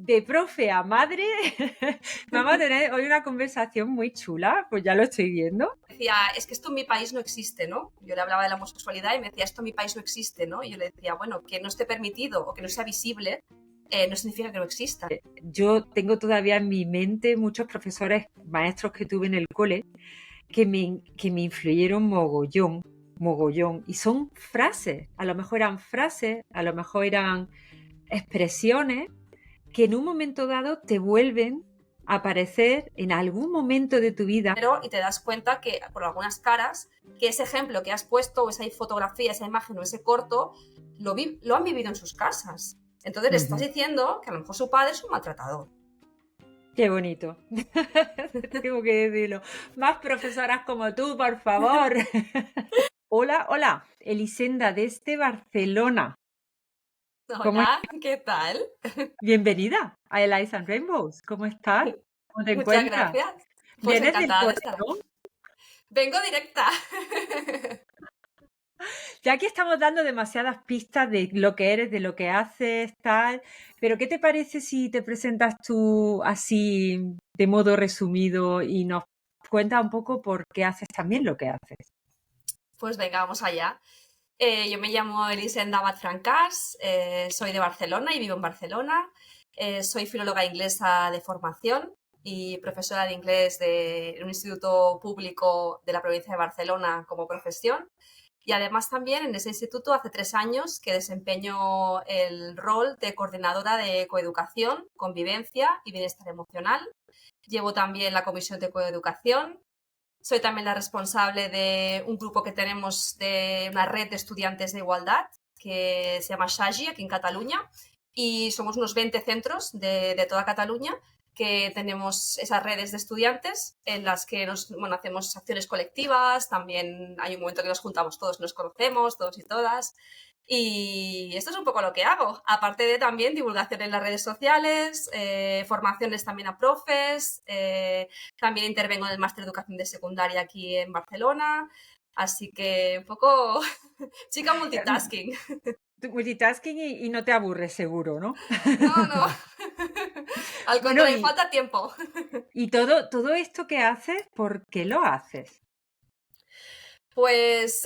de profe a madre, vamos a tener hoy una conversación muy chula, pues ya lo estoy viendo. Decía, es que esto en mi país no existe, ¿no? Yo le hablaba de la homosexualidad y me decía, esto en mi país no existe, ¿no? Y yo le decía, bueno, que no esté permitido o que no sea visible, no significa que no exista. Yo tengo todavía en mi mente muchos profesores, maestros que tuve en el cole, que me influyeron mogollón, y son frases, a lo mejor eran frases, a lo mejor eran expresiones que en un momento dado te vuelven a aparecer en algún momento de tu vida. Y te das cuenta que por algunas caras, que ese ejemplo que has puesto, o esa fotografía, esa imagen o ese corto, lo han vivido en sus casas. Entonces le estás diciendo que a lo mejor su padre es un maltratador. Qué bonito. Tengo que decirlo. Más profesoras como tú, por favor. Hola, Elisenda desde Barcelona. Hola, ¿qué tal? Bienvenida a Eliza and Rainbows. ¿Cómo estás? ¿Cómo te Muchas encuentras? gracias. Pues ¿Vienes del encantada de cole, estar no? aquí. Vengo directa. Ya que estamos dando demasiadas pistas de lo que eres, de lo que haces, tal, pero ¿qué te parece si te presentas tú así de modo resumido y nos cuentas un poco por qué haces también lo que haces? Pues venga, vamos allá. Yo me llamo Elisenda Abad Francàs, soy de Barcelona y vivo en Barcelona. Soy filóloga inglesa de formación y profesora de inglés en un instituto público de la provincia de Barcelona como profesión. Y además también en ese instituto hace 3 años que desempeño el rol de coordinadora de coeducación, convivencia y bienestar emocional. Llevo también la comisión de coeducación. Soy también la responsable de un grupo que tenemos de una red de estudiantes de igualdad que se llama Shagi aquí en Cataluña y somos unos 20 centros de toda Cataluña que tenemos esas redes de estudiantes en las que hacemos acciones colectivas, también hay un momento que nos juntamos todos, nos conocemos, todos y todas. Y esto es un poco lo que hago, aparte de también divulgación en las redes sociales, formaciones también a profes, también intervengo en el máster de educación de secundaria aquí en Barcelona, así que un poco chica multitasking. Multitasking y no te aburres seguro, ¿no? No, no, al Bueno, contrario, me falta tiempo. y todo esto que haces, ¿por qué lo haces? Pues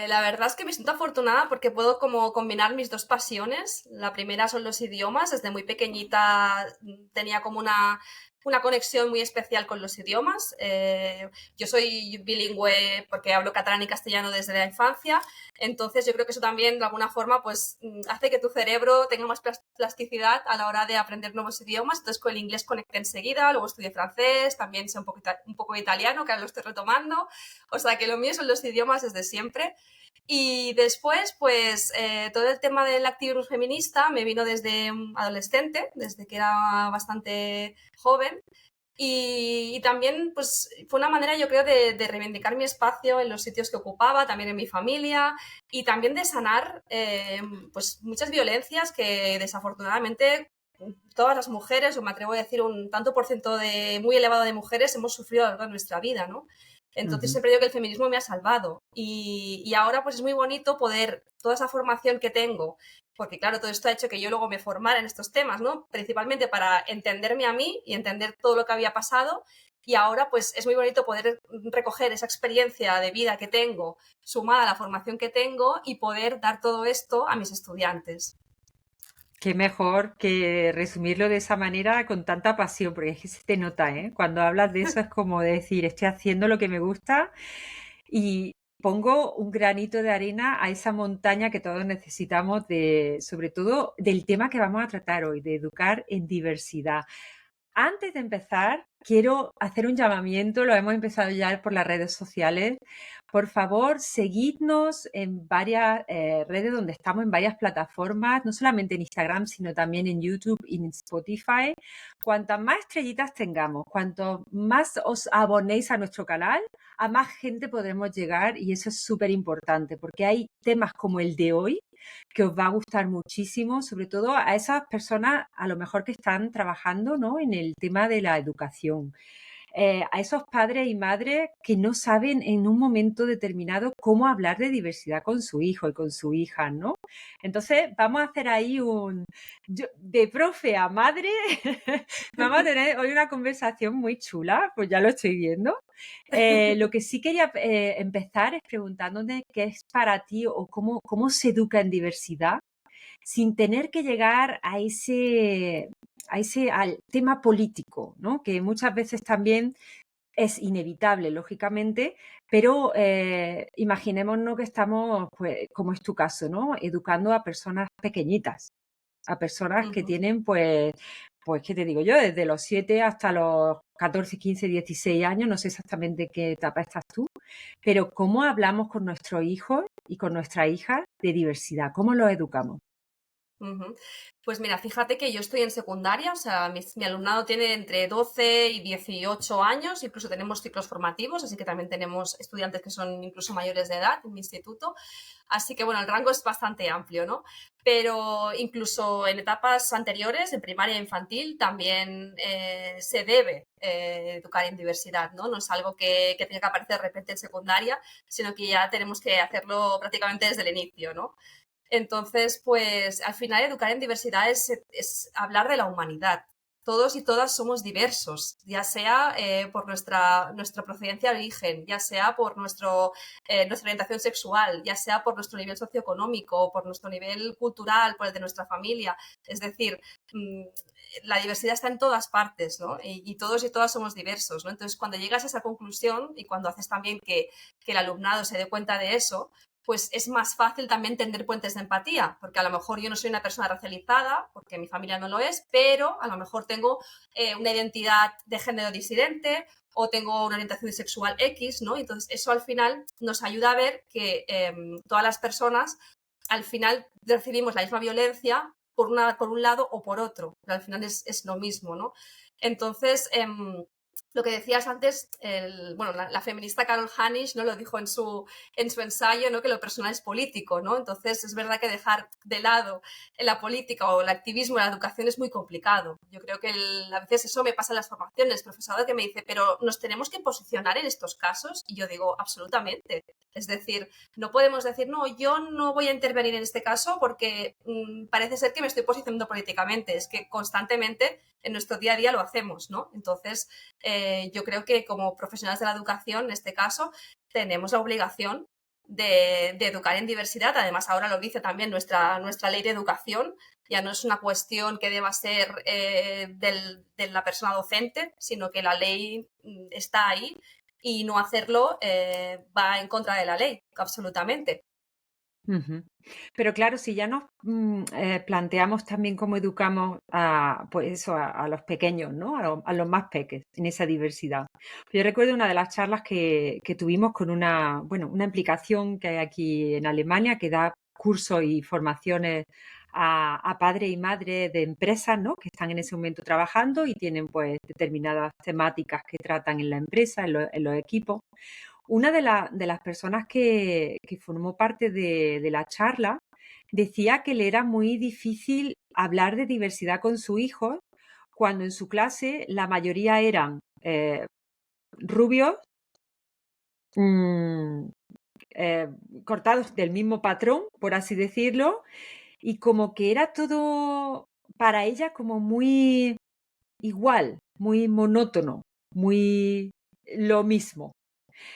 la verdad es que me siento afortunada porque puedo como combinar mis dos pasiones. La primera son los idiomas. Desde muy pequeñita tenía como una conexión muy especial con los idiomas. Yo soy bilingüe porque hablo catalán y castellano desde la infancia. Entonces yo creo que eso también de alguna forma pues hace que tu cerebro tenga más plasticidad a la hora de aprender nuevos idiomas. Entonces con el inglés conecté enseguida, luego estudié francés, también sé un poco de italiano, que ahora lo estoy retomando. O sea que lo mío son los idiomas desde siempre. Y después, pues, todo el tema del activismo feminista me vino desde adolescente, desde que era bastante joven. Y también, pues, fue una manera, yo creo, de reivindicar mi espacio en los sitios que ocupaba, también en mi familia, y también de sanar, pues, muchas violencias que desafortunadamente todas las mujeres, o me atrevo a decir un tanto por ciento muy elevado de mujeres, hemos sufrido a lo largo de nuestra vida, ¿no? Entonces siempre digo que el feminismo me ha salvado y ahora pues es muy bonito poder, toda esa formación que tengo, porque claro, todo esto ha hecho que yo luego me formara en estos temas, ¿no? Principalmente para entenderme a mí y entender todo lo que había pasado y ahora pues es muy bonito poder recoger esa experiencia de vida que tengo sumada a la formación que tengo y poder dar todo esto a mis estudiantes. Qué mejor que resumirlo de esa manera con tanta pasión, porque es que se te nota, ¿eh? Cuando hablas de eso es como decir, estoy haciendo lo que me gusta y pongo un granito de arena a esa montaña que todos necesitamos sobre todo del tema que vamos a tratar hoy, de educar en diversidad. Antes de empezar, quiero hacer un llamamiento, lo hemos empezado ya por las redes sociales. Por favor, seguidnos en varias redes donde estamos, en varias plataformas, no solamente en Instagram, sino también en YouTube y en Spotify. Cuantas más estrellitas tengamos, cuanto más os abonéis a nuestro canal, a más gente podremos llegar y eso es súper importante porque hay temas como el de hoy que os va a gustar muchísimo, sobre todo a esas personas a lo mejor que están trabajando, ¿no?, en el tema de la educación. a esos padres y madres que no saben en un momento determinado cómo hablar de diversidad con su hijo y con su hija, ¿no? Entonces, vamos a hacer ahí de profe a madre, vamos a tener hoy una conversación muy chula, pues ya lo estoy viendo. Lo que sí quería empezar es preguntándote qué es para ti o cómo se educa en diversidad sin tener que llegar al tema político, ¿no? Que muchas veces también es inevitable, lógicamente, pero imaginémonos que estamos, pues, como es tu caso, ¿no? Educando a personas pequeñitas, a personas que Ujú. tienen, pues, ¿qué te digo yo? Desde los 7 hasta los 14, 15, 16 años, no sé exactamente qué etapa estás tú, pero ¿cómo hablamos con nuestros hijos y con nuestras hijas de diversidad? ¿Cómo los educamos? Ujú. Pues mira, fíjate que yo estoy en secundaria, o sea, mi alumnado tiene entre 12 y 18 años, incluso tenemos ciclos formativos, así que también tenemos estudiantes que son incluso mayores de edad en mi instituto. Así que bueno, el rango es bastante amplio, ¿no? Pero incluso en etapas anteriores, en primaria e infantil, también se debe educar en diversidad, ¿no? No es algo que tenga que aparecer de repente en secundaria, sino que ya tenemos que hacerlo prácticamente desde el inicio, ¿no? Entonces, pues al final educar en diversidad es hablar de la humanidad. Todos y todas somos diversos, ya sea por nuestra procedencia de origen, ya sea por nuestra orientación sexual, ya sea por nuestro nivel socioeconómico, por nuestro nivel cultural, por el de nuestra familia. Es decir, mmm, la diversidad está en todas partes, ¿no? Y todos y todas somos diversos, ¿no? Entonces, cuando llegas a esa conclusión y cuando haces también que el alumnado se dé cuenta de eso, pues es más fácil también tender puentes de empatía, porque a lo mejor yo no soy una persona racializada, porque mi familia no lo es, pero a lo mejor tengo una identidad de género disidente o tengo una orientación sexual X, ¿no? Entonces eso al final nos ayuda a ver que todas las personas al final recibimos la misma violencia por un lado o por otro, pero al final es lo mismo, ¿no? Entonces, lo que decías antes, bueno, la feminista Carol Hanisch, ¿no? Lo dijo en su ensayo, ¿no? Que lo personal es político, ¿no? Entonces es verdad que dejar de lado la política o el activismo en la educación es muy complicado. Yo creo que a veces eso me pasa en las formaciones, profesora que me dice, pero ¿nos tenemos que posicionar en estos casos? Y yo digo, absolutamente. Es decir, no podemos decir, no, yo no voy a intervenir en este caso porque parece ser que me estoy posicionando políticamente. Es que constantemente en nuestro día a día lo hacemos, ¿no? Entonces, yo creo que como profesionales de la educación, en este caso, tenemos la obligación de educar en diversidad. Además, ahora lo dice también nuestra ley de educación. Ya no es una cuestión que deba ser de la persona docente, sino que la ley está ahí y no hacerlo va en contra de la ley, absolutamente. Ujú. Pero claro, si ya nos planteamos también cómo educamos pues eso, a los pequeños, ¿no? A los más peques en esa diversidad. Yo recuerdo una de las charlas que tuvimos con bueno, una implicación que hay aquí en Alemania que da cursos y formaciones a padres y madres de empresas, ¿no? Que están en ese momento trabajando y tienen pues determinadas temáticas que tratan en la empresa, en los equipos. Una de las personas que formó parte de la charla decía que le era muy difícil hablar de diversidad con su hijo cuando en su clase la mayoría eran rubios, mm, eh, cortados del mismo patrón, por así decirlo, y como que era todo para ella como muy igual, muy monótono, muy lo mismo.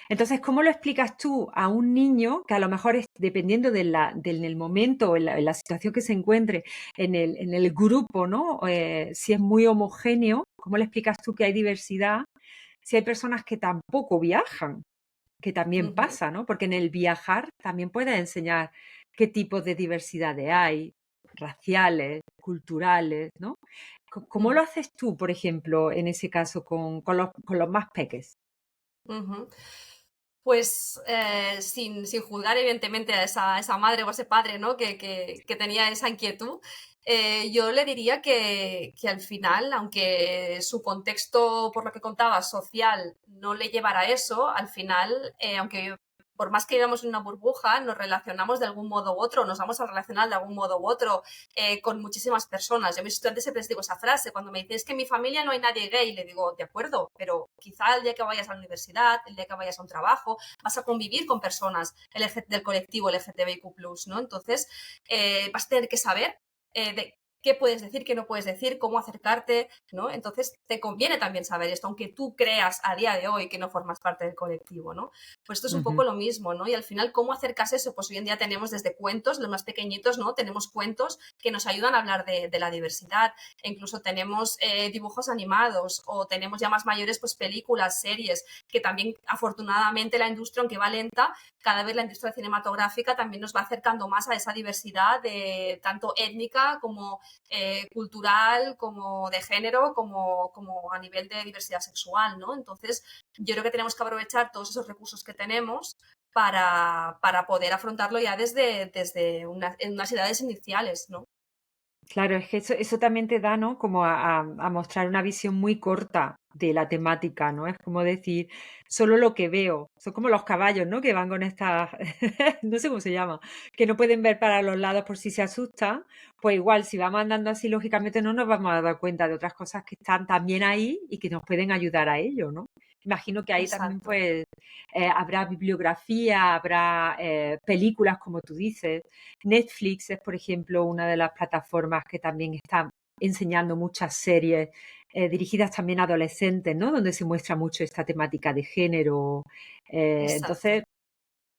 Entonces, ¿cómo lo explicas tú a un niño que a lo mejor dependiendo del momento o en la situación que se encuentre en el grupo, ¿no? Si es muy homogéneo, ¿cómo le explicas tú que hay diversidad si hay personas que tampoco viajan? Que también Ujú, pasa, ¿no? Porque en el viajar también puedes enseñar qué tipos de diversidades hay, raciales, culturales, ¿no? ¿Cómo lo ujú, haces tú, por ejemplo, en ese caso con los más peques? ujú. Pues sin juzgar evidentemente a esa madre o a ese padre, ¿no? que tenía esa inquietud, yo le diría que al final, aunque su contexto, por lo que contaba, social, no le llevara a eso, al final, aunque por más que vivamos en una burbuja, nos relacionamos de algún modo u otro, nos vamos a relacionar de algún modo u otro con muchísimas personas. Yo a mis estudiantes siempre les digo esa frase, cuando me dicen es que en mi familia no hay nadie gay, le digo, de acuerdo, pero quizá el día que vayas a la universidad, el día que vayas a un trabajo, vas a convivir con personas del colectivo LGTBIQ+, ¿no? Entonces, vas a tener que saber de qué puedes decir, qué no puedes decir, cómo acercarte, ¿no? Entonces, te conviene también saber esto, aunque tú creas a día de hoy que no formas parte del colectivo, ¿no? Pues esto es un Ujú. poco lo mismo, ¿no? Y al final, ¿cómo acercas eso? Pues hoy en día tenemos desde cuentos, los más pequeñitos, ¿no? Tenemos cuentos que nos ayudan a hablar de la diversidad, e incluso tenemos dibujos animados o tenemos ya más mayores, pues películas, series, que también afortunadamente la industria, aunque va lenta, cada vez la industria cinematográfica también nos va acercando más a esa diversidad de tanto étnica como cultural, como de género, como a nivel de diversidad sexual, ¿no? Entonces, yo creo que tenemos que aprovechar todos esos recursos que tenemos para poder afrontarlo ya desde en unas edades iniciales, ¿no? Claro, es que eso también te da, ¿no? Como a mostrar una visión muy corta de la temática, ¿no? Es como decir, solo lo que veo. Son como los caballos, ¿no? Que van con estas, no sé cómo se llama, que no pueden ver para los lados por si se asustan. Pues igual, si vamos andando así, lógicamente no nos vamos a dar cuenta de otras cosas que están también ahí y que nos pueden ayudar a ello, ¿no? Imagino que ahí también, Exacto. pues, habrá bibliografía, habrá películas, como tú dices. Netflix es, por ejemplo, una de las plataformas que también está enseñando muchas series dirigidas también a adolescentes, ¿no? Donde se muestra mucho esta temática de género. Entonces, Exacto.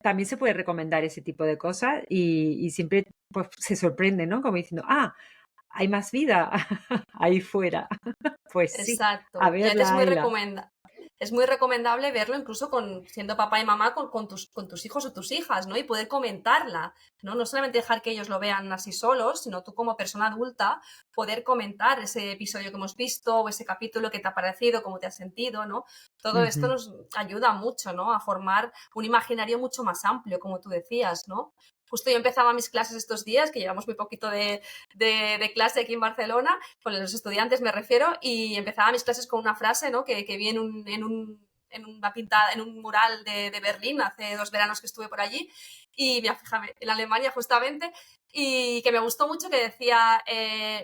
también se puede recomendar ese tipo de cosas y siempre pues, se sorprende, ¿no? Como diciendo, hay más vida ahí fuera. Pues sí, a Exacto. Y a veces verla, hayla. es muy recomendable verlo incluso siendo papá y mamá con tus hijos o tus hijas, ¿no? Y poder comentarla, ¿no? No solamente dejar que ellos lo vean así solos, sino tú como persona adulta poder comentar ese episodio que hemos visto o ese capítulo que te ha parecido, cómo te has sentido, ¿no? Todo esto Ujú. nos ayuda mucho, ¿no? A formar un imaginario mucho más amplio, como tú decías, ¿no? Justo yo empezaba mis clases estos días, que llevamos muy poquito de clase aquí en Barcelona, con los estudiantes me refiero, y empezaba mis clases con una frase, ¿no? que vi en una pintada, en un mural de Berlín hace 2 veranos que estuve por allí, y mira, fíjame, en Alemania justamente, y que me gustó mucho, que decía,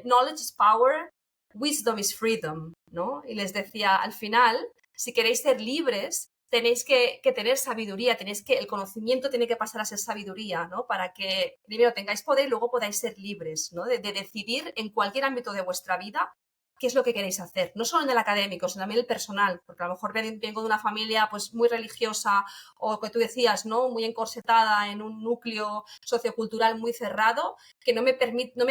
knowledge is power, wisdom is freedom, ¿no? Y les decía, al final, si queréis ser libres, tenéis que tener sabiduría, el conocimiento tiene que pasar a ser sabiduría, ¿no? Para que primero tengáis poder y luego podáis ser libres, ¿no? De decidir en cualquier ámbito de vuestra vida qué es lo que queréis hacer, no solo en el académico, sino también el personal, porque a lo mejor vengo de una familia pues muy religiosa o que tú decías, ¿no? Muy encorsetada en un núcleo sociocultural muy cerrado, que no me ha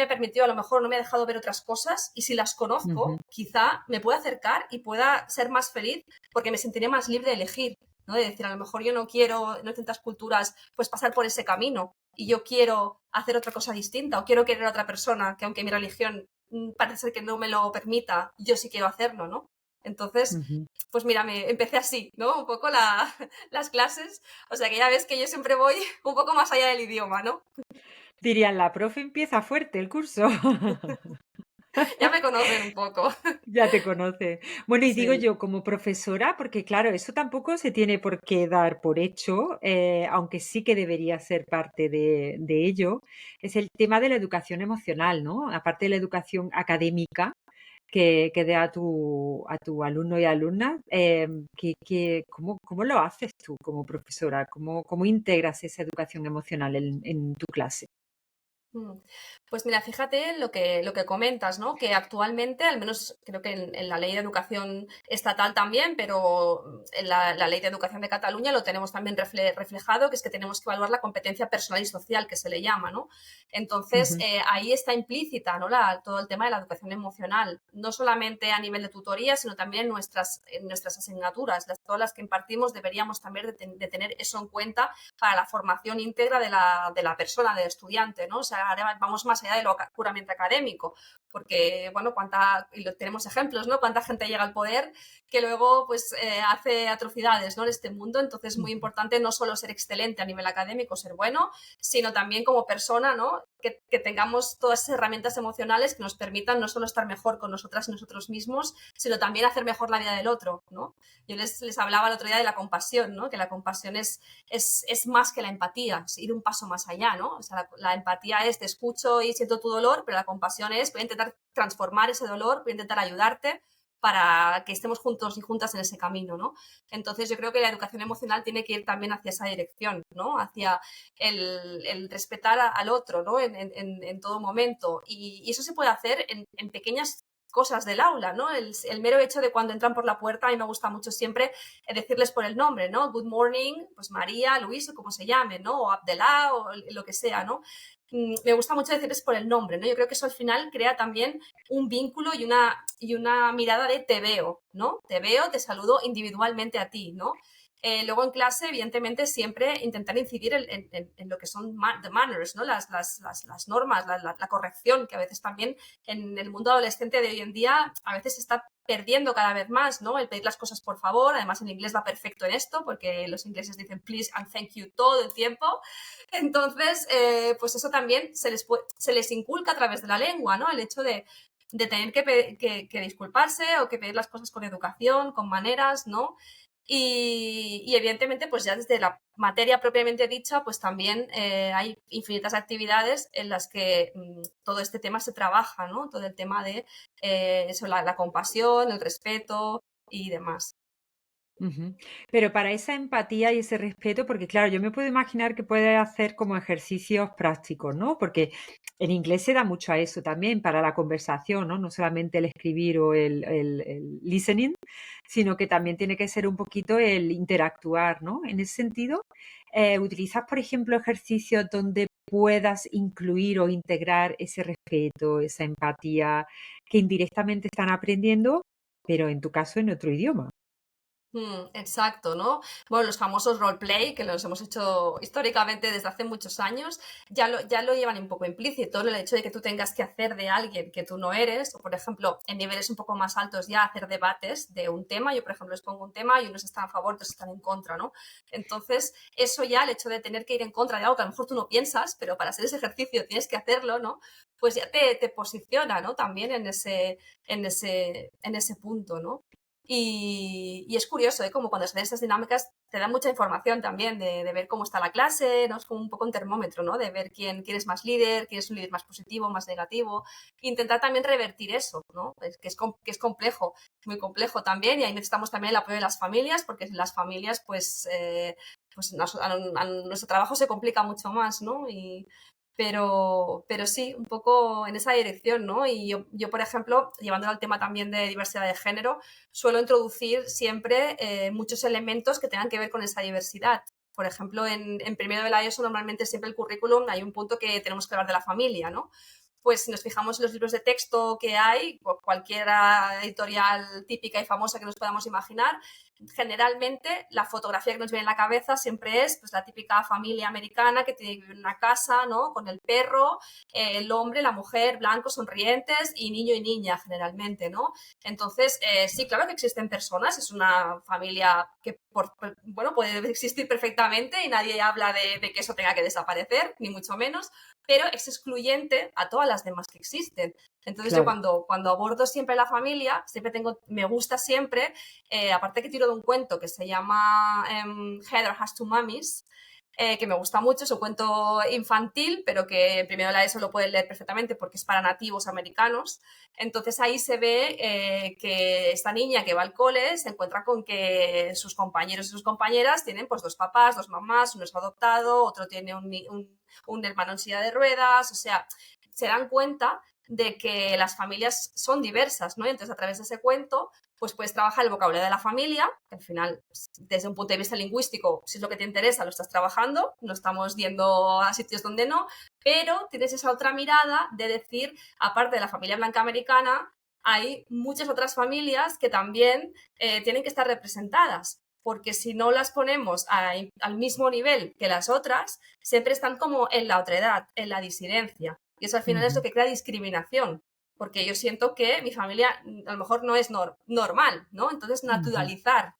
permitido, a lo mejor no me ha dejado ver otras cosas, y si las Ujú. conozco, quizá me pueda acercar y pueda ser más feliz porque me sentiré más libre de elegir, ¿no? De decir, a lo mejor yo no quiero en ciertas culturas pues pasar por ese camino y yo quiero hacer otra cosa distinta o quiero querer a otra persona que aunque mi religión parece ser que no me lo permita, yo sí quiero hacerlo, ¿no? Entonces, Ujú. pues mira, me empecé así, ¿no? Un poco las clases, o sea que ya ves que yo siempre voy un poco más allá del idioma, ¿no? Dirían, la profe empieza fuerte el curso. Ya me conocen un poco. Ya te conoce. Bueno, y digo Sí. yo, como profesora, porque claro, eso tampoco se tiene por qué dar por hecho, aunque sí que debería ser parte de ello, es el tema de la educación emocional, ¿no? Aparte de la educación académica que dé a tu alumno y alumna, ¿cómo lo haces tú como profesora? ¿Cómo integras esa educación emocional en tu clase? Mm. Pues mira, fíjate lo que comentas, ¿no? Que actualmente, al menos creo que en la ley de educación estatal también, pero en la ley de educación de Cataluña lo tenemos también reflejado, que es que tenemos que evaluar la competencia personal y social, que se le llama, ¿no? Entonces, Ujú, ahí está implícita, ¿no? Todo el tema de la educación emocional, no solamente a nivel de tutoría, sino también en nuestras asignaturas. Todas las que impartimos deberíamos también de tener eso en cuenta para la formación íntegra de la persona, del estudiante, ¿no? O sea, ahora vamos más allá de lo puramente académico. porque, bueno, tenemos ejemplos, ¿no? Cuánta gente llega al poder que luego, pues, hace atrocidades, ¿no? En este mundo. Entonces es muy importante no solo ser excelente a nivel académico, ser bueno, sino también como persona, ¿no? Que tengamos todas esas herramientas emocionales que nos permitan no solo estar mejor con nosotras y nosotros mismos, sino también hacer mejor la vida del otro, ¿no? Yo les hablaba el otro día de la compasión, ¿no? Que la compasión es más que la empatía, es ir un paso más allá, ¿no? O sea, la empatía es te escucho y siento tu dolor, pero la compasión es voy a intentar transformar ese dolor, voy a intentar ayudarte para que estemos juntos y juntas en ese camino, ¿no? Entonces yo creo que la educación emocional tiene que ir también hacia esa dirección, ¿no? Hacia el respetar al otro, ¿no? En todo momento. Y eso se puede hacer en pequeñas cosas del aula, ¿no? El mero hecho de cuando entran por la puerta, a mí me gusta mucho siempre decirles por el nombre, ¿no? Good morning, pues María, Luis, o como se llame, ¿no? O Abdelá, o lo que sea, ¿no? Me gusta mucho decirles por el nombre, ¿no? Yo creo que eso al final crea también un vínculo y una mirada de te veo, ¿no? Te veo, te saludo individualmente a ti, ¿no? Luego en clase, evidentemente, siempre intentar incidir en lo que son the manners, ¿no? Las normas, la corrección, que a veces también en el mundo adolescente de hoy en día a veces se está perdiendo cada vez más, ¿no? El pedir las cosas por favor, además el inglés va perfecto en esto, porque los ingleses dicen please and thank you todo el tiempo. Entonces, pues eso también se les inculca a través de la lengua, ¿no? El hecho de tener que disculparse o que pedir las cosas con educación, con maneras, ¿no? Y evidentemente, pues ya desde la materia propiamente dicha, pues también hay infinitas actividades en las que todo este tema se trabaja, ¿no? Todo el tema de eso, la compasión, el respeto y demás. Ujú. Pero para esa empatía y ese respeto, porque claro, yo me puedo imaginar que puede hacer como ejercicios prácticos, ¿no? Porque en inglés se da mucho a eso también, para la conversación, ¿no? No solamente el escribir o el listening, sino que también tiene que ser un poquito el interactuar, ¿no? En ese sentido, ¿utilizas, por ejemplo, ejercicios donde puedas incluir o integrar ese respeto, esa empatía que indirectamente están aprendiendo, pero en tu caso en otro idioma? Exacto, ¿no? Bueno, los famosos roleplay, que los hemos hecho históricamente desde hace muchos años, ya lo llevan un poco implícito, ¿no? El hecho de que tú tengas que hacer de alguien que tú no eres, o por ejemplo, en niveles un poco más altos ya hacer debates de un tema. Yo, por ejemplo, les pongo un tema y unos están a favor, otros están en contra, ¿no? Entonces, eso ya, el hecho de tener que ir en contra de algo que a lo mejor tú no piensas, pero para hacer ese ejercicio tienes que hacerlo, ¿no? Pues ya te posiciona, ¿no? También en ese punto, ¿no? Y es curioso, ¿eh? Como cuando se ven estas dinámicas te dan mucha información también de ver cómo está la clase, ¿no? Es como un poco un termómetro, ¿no? De ver quién es más líder, quién es un líder más positivo, más negativo. Intentar también revertir eso, ¿no? Que es complejo, muy complejo también. Y ahí necesitamos también el apoyo de las familias, porque las familias, pues a nuestro trabajo se complica mucho más, ¿no? Pero sí, un poco en esa dirección, ¿no? Y yo, por ejemplo, llevándolo al tema también de diversidad de género, suelo introducir siempre muchos elementos que tengan que ver con esa diversidad. Por ejemplo, en primero de la ESO normalmente siempre el currículum hay un punto que tenemos que hablar de la familia, ¿no? Pues si nos fijamos en los libros de texto que hay, cualquier editorial típica y famosa que nos podamos imaginar, generalmente la fotografía que nos viene en la cabeza siempre es pues, la típica familia americana que tiene que vivir en una casa, ¿no? Con el perro, el hombre, la mujer, blancos, sonrientes y niño y niña generalmente, ¿no? Entonces, sí, claro que existen personas, es una familia que, bueno, puede existir perfectamente y nadie habla de que eso tenga que desaparecer, ni mucho menos, pero es excluyente a todas las demás que existen. Entonces yo Claro. cuando abordo siempre la familia, me gusta siempre, aparte que tiro de un cuento que se llama Heather Has Two Mummies, que me gusta mucho, es un cuento infantil, pero que primero la ESO lo pueden leer perfectamente porque es para nativos americanos. Entonces ahí se ve que esta niña que va al cole se encuentra con que sus compañeros y sus compañeras tienen pues dos papás, dos mamás, uno es adoptado, otro tiene un hermano en silla de ruedas, o sea, se dan cuenta de que las familias son diversas, ¿no? Y entonces a través de ese cuento pues puedes trabajar el vocabulario de la familia, que al final, desde un punto de vista lingüístico, si es lo que te interesa, lo estás trabajando, no estamos yendo a sitios donde no, pero tienes esa otra mirada de decir, aparte de la familia blanca americana, hay muchas otras familias que también tienen que estar representadas, porque si no las ponemos al mismo nivel que las otras, siempre están como en la otredad, en la disidencia. Y eso al final es lo Ujú. que crea discriminación. porque yo siento que mi familia a lo mejor no es normal, ¿no? Entonces, Ujú, naturalizar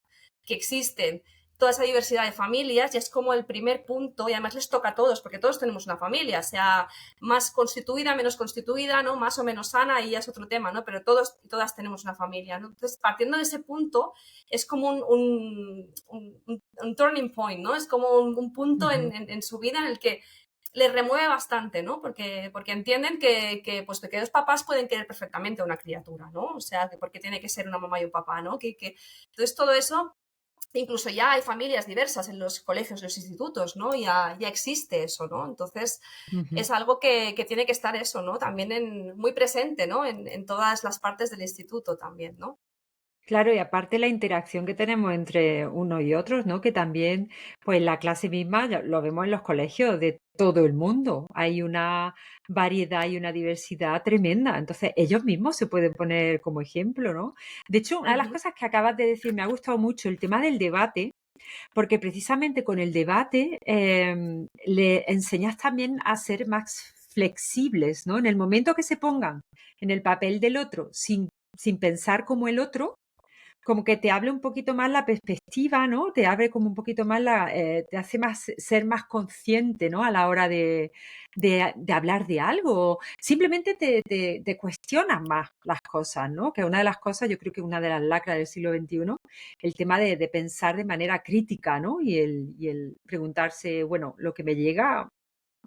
que existen toda esa diversidad de familias ya es como el primer punto y además les toca a todos, porque todos tenemos una familia, sea más constituida, menos constituida, ¿no? Más o menos sana, y ya es otro tema, ¿no? Pero todos y todas tenemos una familia, ¿no? Entonces, partiendo de ese punto, es como un turning point, ¿no? Es como un punto ujú. en su vida en el que les remueve bastante, ¿no? Porque entienden pues, que dos papás pueden querer perfectamente a una criatura, ¿no? O sea, que porque tiene que ser una mamá y un papá, ¿no? Entonces, todo eso, incluso ya hay familias diversas en los colegios, en los institutos, ¿no? Ya existe eso, ¿no? Entonces, Ujú. es algo que tiene que estar eso, ¿no? También muy presente, ¿no? En todas las partes del instituto también, ¿no? Claro, y aparte la interacción que tenemos entre unos y otros, ¿no? Que también, pues la clase misma ya lo vemos en los colegios de todo el mundo. Hay una variedad y una diversidad tremenda. Entonces, ellos mismos se pueden poner como ejemplo, ¿no? De hecho, una de las Ujú. cosas que acabas de decir me ha gustado mucho el tema del debate, porque precisamente con el debate le enseñas también a ser más flexibles, ¿no? En el momento que se pongan en el papel del otro sin pensar como el otro, como que te abre un poquito más la perspectiva, ¿no? Te abre como un poquito más te hace más, ser más consciente, ¿no? A la hora de hablar de algo. Simplemente te cuestionas más las cosas, ¿no? Que una de las cosas, yo creo que una de las lacras del siglo XXI, el tema de pensar de manera crítica, ¿no? Y el preguntarse, bueno, lo que me llega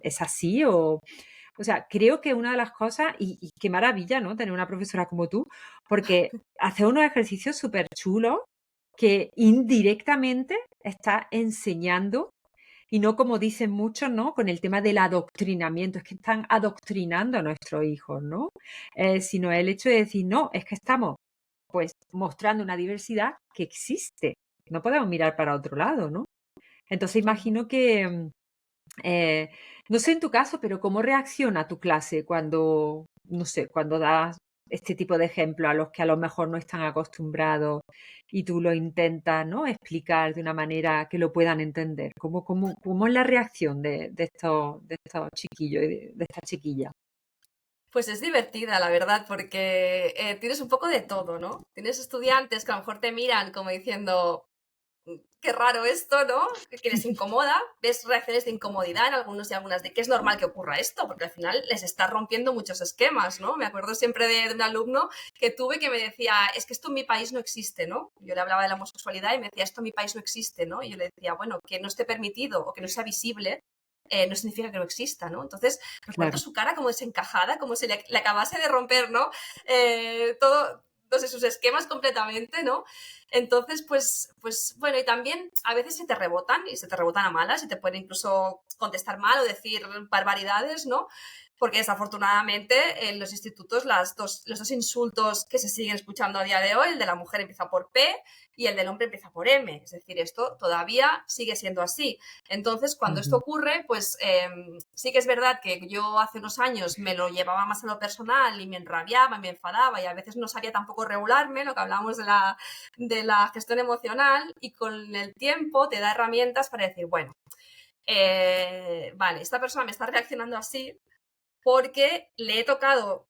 es así o sea, creo que una de las cosas, y qué maravilla, ¿no? Tener una profesora como tú, porque hace unos ejercicios súper chulos que indirectamente está enseñando, y no como dicen muchos, ¿no? Con el tema del adoctrinamiento, es que están adoctrinando a nuestros hijos, ¿no? Sino el hecho de decir, no, es que estamos, pues, mostrando una diversidad que existe. No podemos mirar para otro lado, ¿no? Entonces Ujú. imagino que, eh, no sé en tu caso, pero ¿cómo reacciona tu clase cuando, no sé, cuando das este tipo de ejemplos a los que a lo mejor no están acostumbrados y tú lo intentas, ¿no? Explicar de una manera que lo puedan entender? ¿Cómo es la reacción de estos chiquillos y de esta chiquilla? Pues es divertida, la verdad, porque tienes un poco de todo, ¿no? Tienes estudiantes que a lo mejor te miran como diciendo, qué raro esto, ¿no? Que les incomoda, ves reacciones de incomodidad en algunos y algunas de que es normal que ocurra esto, porque al final les está rompiendo muchos esquemas, ¿no? Me acuerdo siempre de un alumno que tuve que me decía, es que esto en mi país no existe, ¿no? Yo le hablaba de la homosexualidad y me decía, esto en mi país no existe, ¿no? Y yo le decía, bueno, que no esté permitido o que no sea visible. No significa que no exista, ¿no? Entonces, recuerdo Claro. su cara como desencajada, como si le acabase de romper, ¿no? Todo, no sé, sus esquemas completamente, ¿no? Entonces, pues bueno, y también a veces se te rebotan y se te rebotan a malas y te pueden incluso contestar mal o decir barbaridades, ¿no? Porque desafortunadamente en los institutos los dos insultos que se siguen escuchando a día de hoy, el de la mujer empieza por P y el del hombre empieza por M. Es decir, esto todavía sigue siendo así. Entonces, cuando esto Ujú. ocurre, pues sí que es verdad que yo hace unos años me lo llevaba más a lo personal y me enrabiaba, me enfadaba y a veces no sabía tampoco regularme, lo que hablábamos de la gestión emocional, y con el tiempo te da herramientas para decir, bueno, vale, esta persona me está reaccionando así porque le he tocado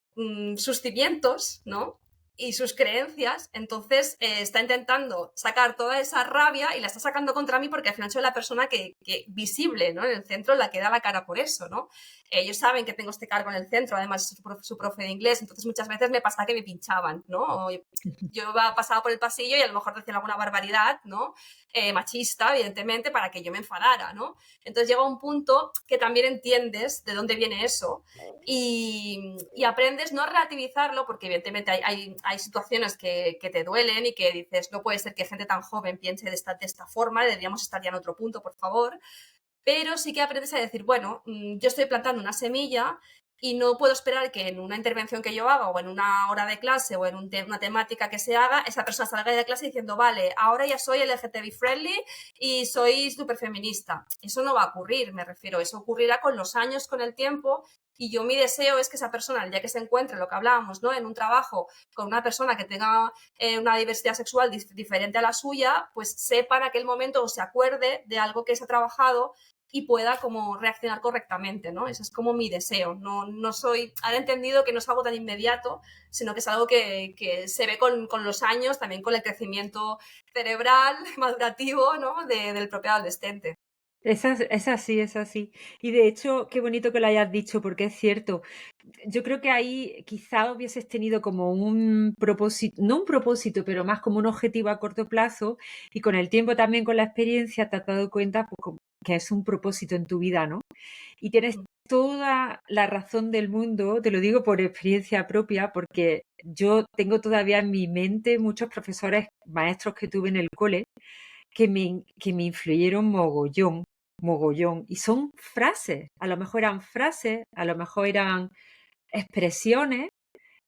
sus cimientos, ¿no? Y sus creencias, entonces está intentando sacar toda esa rabia y la está sacando contra mí porque al final soy la persona que visible, ¿no? En el centro, la que da la cara por eso, ¿no? Ellos saben que tengo este cargo en el centro, además es su profe de inglés, entonces muchas veces me pasa que me pinchaban, ¿no? O yo pasaba por el pasillo y a lo mejor decían alguna barbaridad, ¿no? Machista, evidentemente, para que yo me enfadara, ¿no? Entonces llega un punto que también entiendes de dónde viene eso y aprendes no a relativizarlo, porque evidentemente hay situaciones que te duelen y que dices, no puede ser que gente tan joven piense de esta forma, deberíamos estar ya en otro punto, por favor, pero sí que aprendes a decir, bueno, yo estoy plantando una semilla y no puedo esperar que en una intervención que yo haga o en una hora de clase o en una temática que se haga, esa persona salga de clase diciendo, vale, ahora ya soy LGTB friendly y soy súper feminista. Eso no va a ocurrir, me refiero, eso ocurrirá con los años, con el tiempo, y yo mi deseo es que esa persona, el día que se encuentre, lo que hablábamos, ¿no? En un trabajo con una persona que tenga una diversidad sexual diferente a la suya, pues sepa en aquel momento o se acuerde de algo que se ha trabajado y pueda como reaccionar correctamente, ¿no? Ese es como mi deseo. No soy, ahora he entendido que no es algo tan inmediato, sino que es algo que se ve con los años, también con el crecimiento cerebral, madurativo, ¿no? Del propio adolescente. Es así, es así. Y de hecho, qué bonito que lo hayas dicho, porque es cierto. Yo creo que ahí quizá hubieses tenido como un propósito, no un propósito, pero más como un objetivo a corto plazo, y con el tiempo también con la experiencia te has dado cuenta pues, que es un propósito en tu vida, ¿no? Y tienes toda la razón del mundo, te lo digo por experiencia propia, porque yo tengo todavía en mi mente muchos profesores, maestros que tuve en el cole, que me influyeron mogollón, mogollón. Y son frases, a lo mejor eran frases, a lo mejor eran expresiones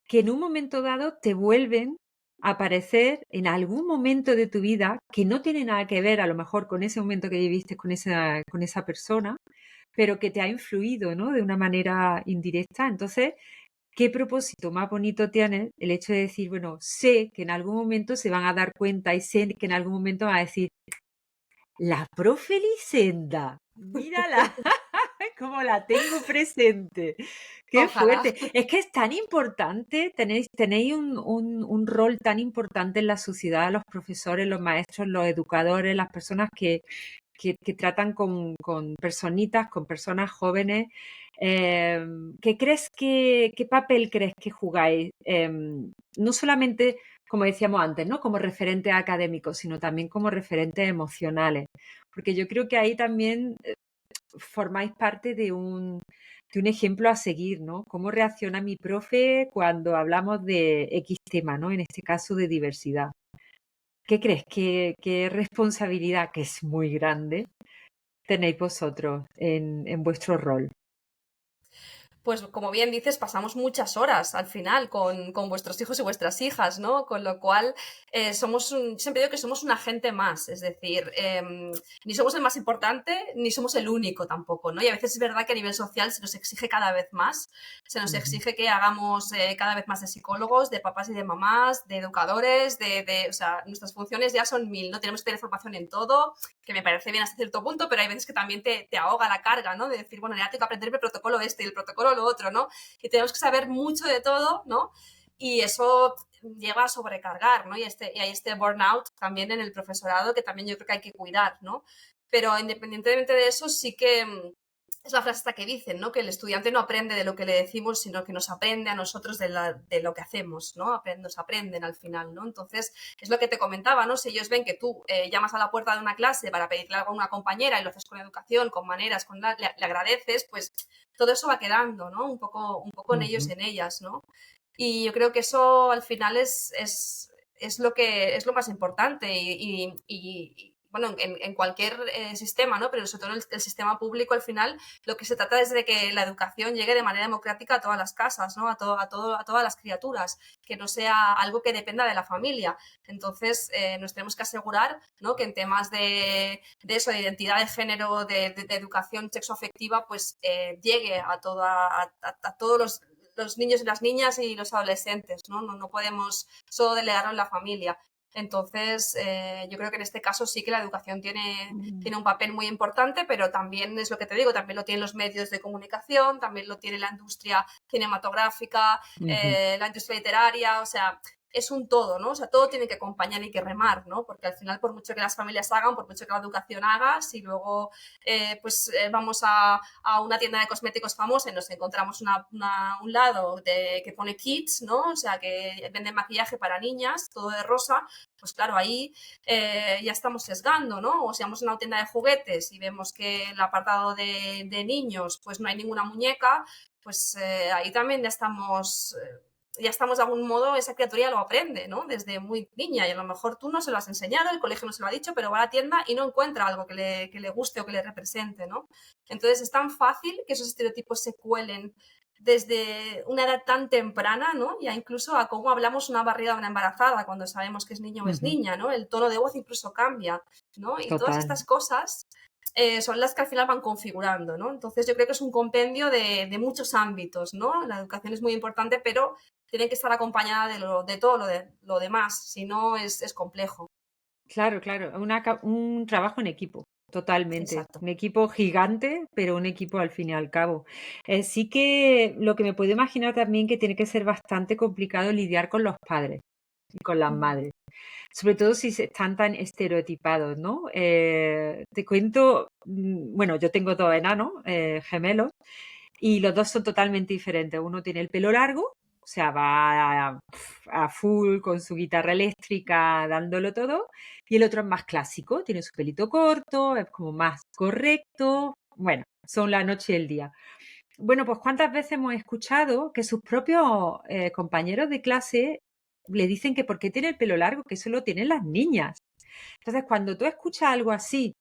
que en un momento dado te vuelven a aparecer en algún momento de tu vida que no tiene nada que ver a lo mejor con ese momento que viviste con esa persona, pero que te ha influido, ¿no? De una manera indirecta. Entonces, ¿qué propósito más bonito tiene el hecho de decir, bueno, sé que en algún momento se van a dar cuenta y sé que en algún momento van a decir, la profe Lisenda, mírala, como la tengo presente. Qué Ojalá. fuerte. Es que es tan importante, tenéis un rol tan importante en la sociedad, los profesores, los maestros, los educadores, las personas que tratan con personitas, con personas jóvenes. ¿Qué papel crees que jugáis? No solamente, como decíamos antes, ¿no? Como referentes académicos, sino también como referentes emocionales. Porque yo creo que ahí también formáis parte de un ejemplo a seguir, ¿no? ¿Cómo reacciona mi profe cuando hablamos de X tema, ¿no? En este caso de diversidad. ¿Qué crees? ¿Qué responsabilidad, que es muy grande, tenéis vosotros en vuestro rol? Pues como bien dices, pasamos muchas horas al final con vuestros hijos y vuestras hijas, ¿no? Con lo cual, siempre digo que somos un agente más, es decir, ni somos el más importante, ni somos el único tampoco, ¿no? Y a veces es verdad que a nivel social se nos exige cada vez más, se nos Ujú, exige que hagamos cada vez más de psicólogos, de papás y de mamás, de educadores, o sea, nuestras funciones ya son mil, ¿no? Tenemos que tener formación en todo, que me parece bien hasta cierto punto, pero hay veces que también te ahoga la carga, ¿no? De decir, bueno, ya tengo que aprender el protocolo este y el protocolo lo otro, ¿no? Y tenemos que saber mucho de todo, ¿no? Y eso lleva a sobrecargar, ¿no? Y hay este burnout también en el profesorado que también yo creo que hay que cuidar, ¿no? Pero independientemente de eso, sí que es la frase esta que dicen, ¿no? Que el estudiante no aprende de lo que le decimos, sino que nos aprende a nosotros de lo que hacemos, ¿no? Nos aprenden al final, ¿no? Entonces, es lo que te comentaba, ¿no? Si ellos ven que tú llamas a la puerta de una clase para pedirle algo a una compañera y lo haces con educación, con maneras, le agradeces, pues todo eso va quedando, ¿no? Un poco en ellos y ujú, en ellas, ¿no? Y yo creo que eso al final es lo más importante bueno, en cualquier sistema, ¿no? Pero sobre todo el sistema público al final lo que se trata es de que la educación llegue de manera democrática a todas las casas, ¿no? A todas las criaturas, que no sea algo que dependa de la familia. Entonces, nos tenemos que asegurar, ¿no? Que en temas de eso, de identidad de género, de educación sexoafectiva, pues llegue a todos los niños y las niñas y los adolescentes, ¿no? No podemos solo delegarlo en la familia. Entonces, yo creo que en este caso sí que la educación tiene un papel muy importante, pero también es lo que te digo, también lo tienen los medios de comunicación, también lo tiene la industria cinematográfica, ujú. la industria literaria, o sea, es un todo, ¿no? O sea, todo tiene que acompañar y que remar, ¿no? Porque al final, por mucho que las familias hagan, por mucho que la educación haga, si luego vamos a una tienda de cosméticos famosa y nos encontramos un lado que pone kids, ¿no? O sea, que vende maquillaje para niñas, todo de rosa, pues claro, ahí ya estamos sesgando, ¿no? O si vamos a una tienda de juguetes y vemos que en el apartado de niños pues no hay ninguna muñeca, pues ahí también ya estamos de algún modo, esa criatura ya lo aprende, ¿no? Desde muy niña y a lo mejor tú no se lo has enseñado, el colegio no se lo ha dicho, pero va a la tienda y no encuentra algo que le guste o que le represente, ¿no? Entonces es tan fácil que esos estereotipos se cuelen desde una edad tan temprana, ¿no? Ya incluso a cómo hablamos una barriga de una embarazada cuando sabemos que es niño o es Ujú, niña, ¿no? El tono de voz incluso cambia, ¿no? Y todas total. estas cosas son las que al final van configurando, ¿no? Entonces yo creo que es un compendio de muchos ámbitos, ¿no? La educación es muy importante, pero tiene que estar acompañada de todo lo demás, si no es complejo. Claro, claro, un trabajo en equipo. totalmente. Exacto. Un equipo gigante, pero un equipo al fin y al cabo. Sí que lo que me puedo imaginar también que tiene que ser bastante complicado lidiar con los padres y con las Mm. madres. Sobre todo si están tan estereotipados, ¿no? Te cuento, bueno, yo tengo dos enanos gemelos y los dos son totalmente diferentes. Uno tiene el pelo largo, o sea, va a full con su guitarra eléctrica dándolo todo, y el otro es más clásico, tiene su pelito corto, es como más correcto. Bueno, son la noche y el día. Bueno, pues cuántas veces hemos escuchado que sus propios compañeros de clase le dicen que por qué tiene el pelo largo, que eso lo tienen las niñas. Entonces, cuando tú escuchas algo así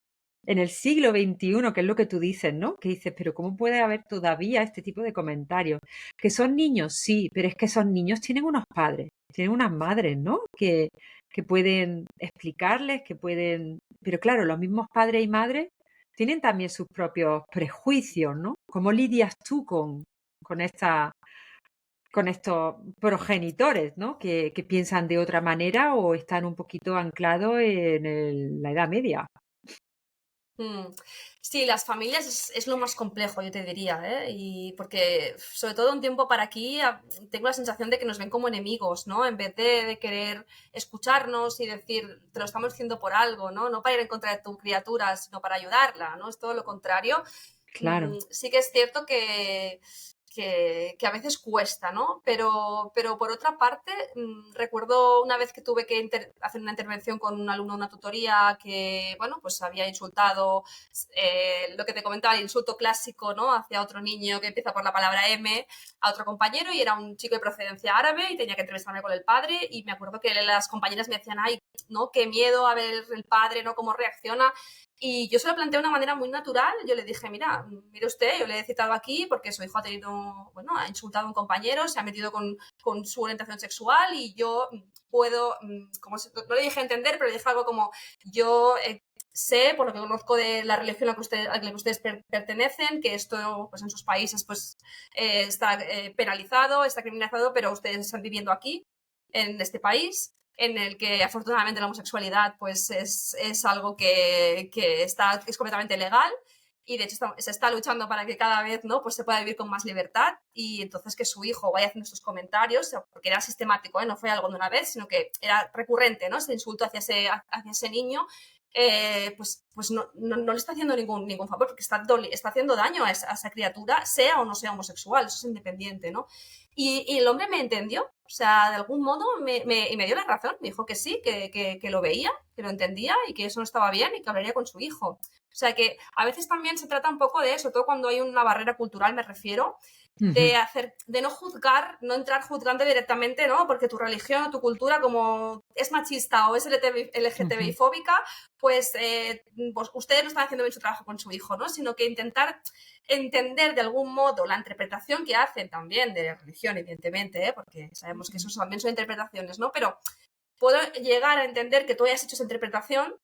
en el siglo XXI, que es lo que tú dices, ¿no? Que dices, pero ¿cómo puede haber todavía este tipo de comentarios? Que son niños, sí, pero es que esos niños tienen unos padres, tienen unas madres, ¿no? Que pueden explicarles, que pueden... Pero claro, los mismos padres y madres tienen también sus propios prejuicios, ¿no? ¿Cómo lidias tú con esta con estos progenitores, ¿no? Que piensan de otra manera o están un poquito anclados en la Edad Media? Mm. Sí, las familias es lo más complejo, yo te diría, ¿eh? Y porque, sobre todo un tiempo para aquí, tengo la sensación de que nos ven como enemigos, ¿no? En vez de querer escucharnos y decir, te lo estamos diciendo por algo, ¿no? No para ir en contra de tu criatura, sino para ayudarla, ¿no? Es todo lo contrario. Claro. Sí que es cierto que a veces cuesta, ¿no? Pero por otra parte, recuerdo una vez que tuve que hacer una intervención con un alumno, una tutoría que, bueno, pues había insultado, lo que te comentaba, el insulto clásico, ¿no? Hacia otro niño que empieza por la palabra M, a otro compañero, y era un chico de procedencia árabe y tenía que entrevistarme con el padre, y me acuerdo que las compañeras me decían, ay, ¿no? Qué miedo a ver el padre, ¿no? Cómo reacciona. Y yo se lo planteé de una manera muy natural. Yo le dije, mire usted, yo le he citado aquí porque su hijo ha tenido, bueno, ha insultado a un compañero, se ha metido con su orientación sexual y yo puedo, no le dije entender, pero le dije algo como, yo sé, por lo que conozco de la religión a la que ustedes pertenecen, que esto pues en sus países pues está penalizado, está criminalizado, pero ustedes están viviendo aquí, en este país, en el que afortunadamente la homosexualidad pues es algo que es completamente legal y de hecho se está luchando para que cada vez ¿no? pues se pueda vivir con más libertad y entonces que su hijo vaya haciendo estos comentarios, porque era sistemático, no fue algo de una vez, sino que era recurrente, ¿no? Ese insulto hacia ese niño, pues no le está haciendo ningún favor porque está haciendo daño a esa criatura, sea o no sea homosexual, eso es independiente, ¿no? Y el hombre me entendió, o sea, de algún modo y me dio la razón, me dijo que sí, que lo veía, que lo entendía y que eso no estaba bien y que hablaría con su hijo. O sea que a veces también se trata un poco de eso, todo cuando hay una barrera cultural, me refiero, Ujú. de no juzgar, no entrar juzgando directamente, ¿no? Porque tu religión o tu cultura, como es machista o es LGTBI Ujú. fóbica, pues, pues ustedes no están haciendo bien su trabajo con su hijo, ¿no? Sino que intentar entender de algún modo la interpretación que hacen también de la religión, evidentemente, ¿eh? Porque sabemos que eso también son interpretaciones, ¿no? Pero puedo llegar a entender que tú hayas hecho esa interpretación,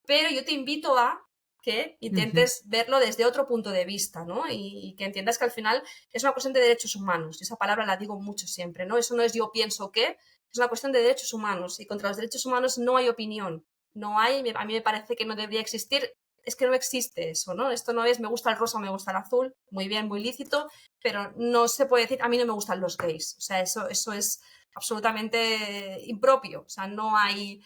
pero yo te invito a que Ujú. intentes verlo desde otro punto de vista, ¿no? Y que entiendas que al final es una cuestión de derechos humanos. Y esa palabra la digo mucho siempre, ¿no? Eso no es yo pienso que, es una cuestión de derechos humanos. Y contra los derechos humanos no hay opinión. No hay, a mí me parece que no debería existir. Es que no existe eso, ¿no? Esto no es me gusta el rosa, me gusta el azul, muy bien, muy lícito, pero no se puede decir a mí no me gustan los gays. O sea, eso es absolutamente impropio. O sea, no hay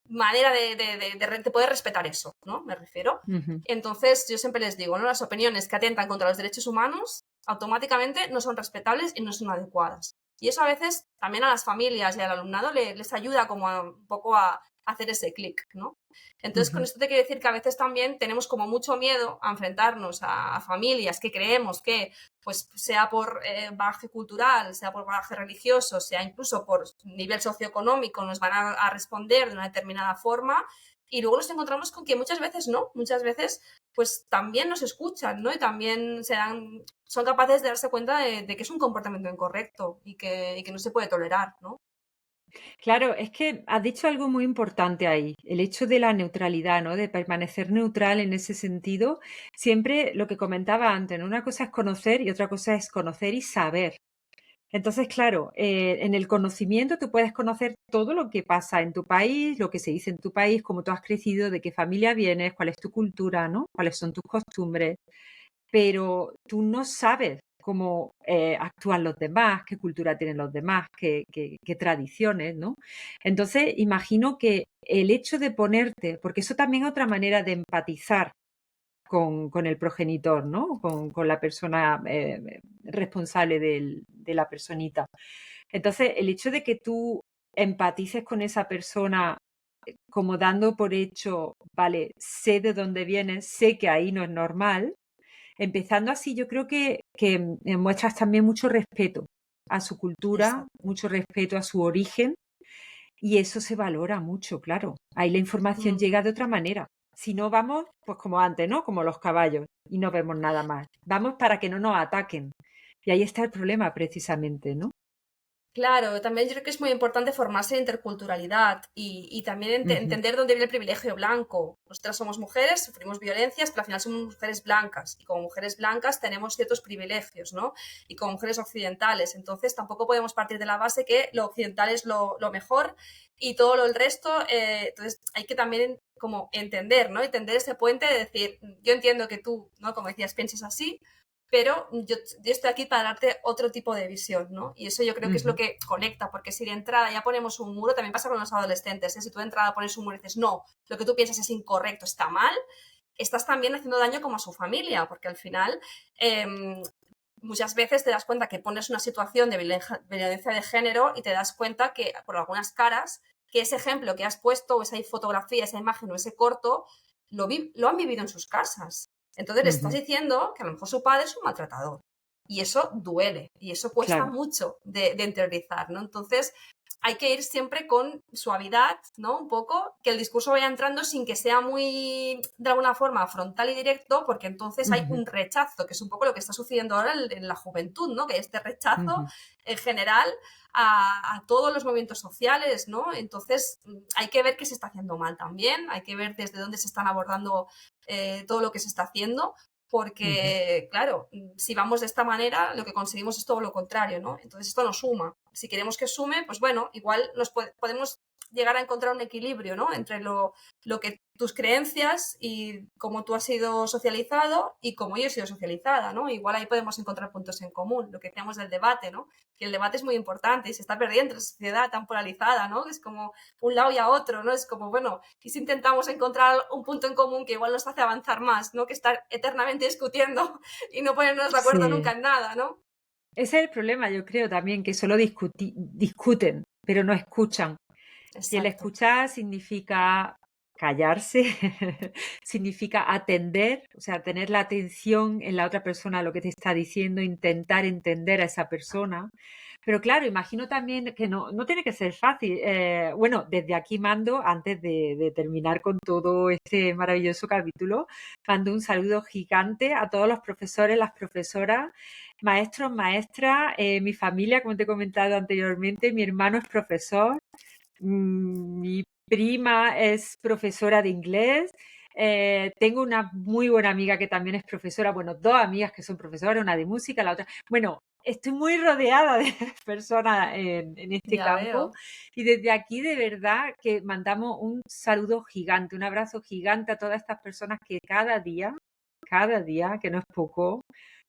manera de poder respetar eso, ¿no? Me refiero. Ujú. Entonces, yo siempre les digo, ¿no? Las opiniones que atentan contra los derechos humanos automáticamente no son respetables y no son adecuadas. Y eso a veces también a las familias y al alumnado les ayuda como un poco a hacer ese clic, ¿no? Entonces, con Ujú. esto te quiero decir que a veces también tenemos como mucho miedo a enfrentarnos a familias que creemos que, pues, sea por bagaje cultural, sea por bagaje religioso, sea incluso por nivel socioeconómico, nos van a responder de una determinada forma y luego nos encontramos con que muchas veces no, muchas veces pues también nos escuchan, ¿no? Y también son capaces de darse cuenta de que es un comportamiento incorrecto y que no se puede tolerar, ¿no? Claro, es que has dicho algo muy importante ahí, el hecho de la neutralidad, ¿no? De permanecer neutral en ese sentido. Siempre lo que comentaba antes, ¿no? Una cosa es conocer y otra cosa es conocer y saber. Entonces, claro, en el conocimiento tú puedes conocer todo lo que pasa en tu país, lo que se dice en tu país, cómo tú has crecido, de qué familia vienes, cuál es tu cultura, ¿no? Cuáles son tus costumbres, pero tú no sabes cómo actúan los demás, qué cultura tienen los demás, qué tradiciones, ¿no? Entonces, imagino que el hecho de ponerte, porque eso también es otra manera de empatizar con el progenitor, ¿no? Con la persona responsable de la personita. Entonces, el hecho de que tú empatices con esa persona como dando por hecho, vale, sé de dónde vienes, sé que ahí no es normal, empezando así, yo creo que muestras también mucho respeto a su cultura, Exacto. mucho respeto a su origen, y eso se valora mucho, claro. Ahí la información Mm. llega de otra manera. Si no vamos, pues como antes, ¿no? Como los caballos, y no vemos nada más. Vamos para que no nos ataquen. Y ahí está el problema, precisamente, ¿no? Claro, también yo creo que es muy importante formarse en interculturalidad y también Ujú, entender dónde viene el privilegio blanco. Nosotras somos mujeres, sufrimos violencias, pero al final somos mujeres blancas y como mujeres blancas tenemos ciertos privilegios, ¿no? Y como mujeres occidentales. Entonces tampoco podemos partir de la base que lo occidental es lo mejor y todo el resto. Entonces hay que también como entender, ¿no? Entender ese puente de decir, yo entiendo que tú, ¿no? Como decías, pienses así, pero yo estoy aquí para darte otro tipo de visión, ¿no? Y eso yo creo que es lo ujú, que conecta, porque si de entrada ya ponemos un muro, también pasa con los adolescentes, ¿eh? Si tú de entrada pones un muro y dices, no, lo que tú piensas es incorrecto, está mal, estás también haciendo daño como a su familia, porque al final eh, muchas veces te das cuenta que pones una situación de violencia de género y te das cuenta que por algunas caras, que ese ejemplo que has puesto, o esa fotografía, esa imagen o ese corto, lo han vivido en sus casas. Entonces le estás ujú. diciendo que a lo mejor su padre es un maltratador. Y eso duele, y eso cuesta Claro. mucho de interiorizar, ¿no? Entonces, hay que ir siempre con suavidad, ¿no? Un poco, que el discurso vaya entrando sin que sea muy, de alguna forma, frontal y directo, porque entonces hay Ujú, un rechazo, que es un poco lo que está sucediendo ahora en la juventud, ¿no? Que hay este rechazo ujú. en general a todos los movimientos sociales, ¿no? Entonces, hay que ver qué se está haciendo mal también, hay que ver desde dónde se están abordando todo lo que se está haciendo, Ujú. porque, claro, si vamos de esta manera, lo que conseguimos es todo lo contrario, ¿no? Entonces esto no suma. Si queremos que sume, pues bueno, igual podemos llegar a encontrar un equilibrio, ¿no? Entre lo que tus creencias y cómo tú has sido socializado y cómo yo he sido socializada, ¿no? Igual ahí podemos encontrar puntos en común, lo que decíamos del debate, ¿no? Que el debate es muy importante y se está perdiendo en la sociedad tan polarizada, ¿no? Es como un lado y a otro, ¿no? Es como, bueno, y si intentamos encontrar un punto en común que igual nos hace avanzar más, ¿no? Que estar eternamente discutiendo y no ponernos de acuerdo nunca Sí. en nada, ¿no? Ese es el problema, yo creo también, que solo discuten, pero no escuchan. Y el Exacto. escuchar significa callarse, significa atender, o sea, tener la atención en la otra persona a lo que te está diciendo, intentar entender a esa persona. Pero claro, imagino también que no tiene que ser fácil. Bueno, desde aquí mando, antes de terminar con todo este maravilloso capítulo, mando un saludo gigante a todos los profesores, las profesoras, maestros, maestras, mi familia, como te he comentado anteriormente, mi hermano es profesor. Mi prima es profesora de inglés. Tengo una muy buena amiga que también es profesora, bueno, dos amigas que son profesoras, una de música, la otra. Bueno, estoy muy rodeada de personas en este Ya campo veo. y desde aquí de verdad que mandamos un saludo gigante, un abrazo gigante a todas estas personas que cada día, que no es poco,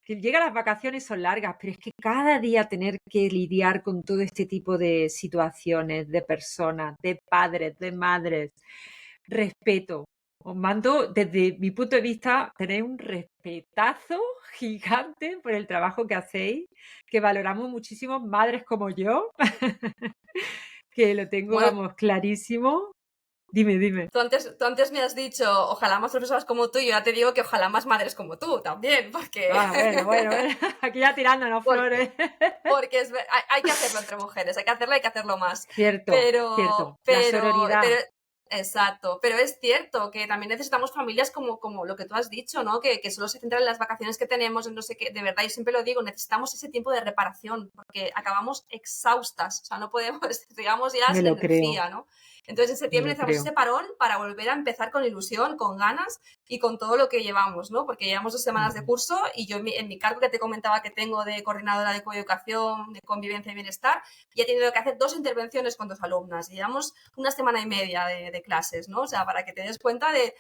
que llegan las vacaciones son largas, pero es que cada día tener que lidiar con todo este tipo de situaciones, de personas, de padres, de madres, respeto. Os mando, desde mi punto de vista, tenéis un respetazo gigante por el trabajo que hacéis, que valoramos muchísimo madres como yo, que lo tengo, Bueno, vamos, clarísimo. Dime, dime. tú antes me has dicho, ojalá más profesoras como tú, y yo ya te digo que ojalá más madres como tú también, porque, Ah, bueno, bueno, bueno. Aquí ya tirándonos porque flores. porque hay que hacerlo entre mujeres, hay que hacerlo más. Cierto, cierto. La Pero, sororidad. exacto, pero es cierto que también necesitamos familias como lo que tú has dicho, ¿no? Que solo se centran en las vacaciones que tenemos, en no sé qué, de verdad, yo siempre lo digo, necesitamos ese tiempo de reparación, porque acabamos exhaustas, o sea, no podemos, digamos ya Me sin lo creo. energía, ¿no? Entonces en me septiembre lo necesitamos creo. ese parón para volver a empezar con ilusión, con ganas y con todo lo que llevamos, ¿no? Porque llevamos 2 semanas de Ujú. curso y yo en mi cargo que te comentaba que tengo de coordinadora de coeducación, de convivencia y bienestar, ya he tenido que hacer 2 intervenciones con 2 alumnas. Y llevamos 1 semana y media de clases, ¿no? O sea, para que te des cuenta de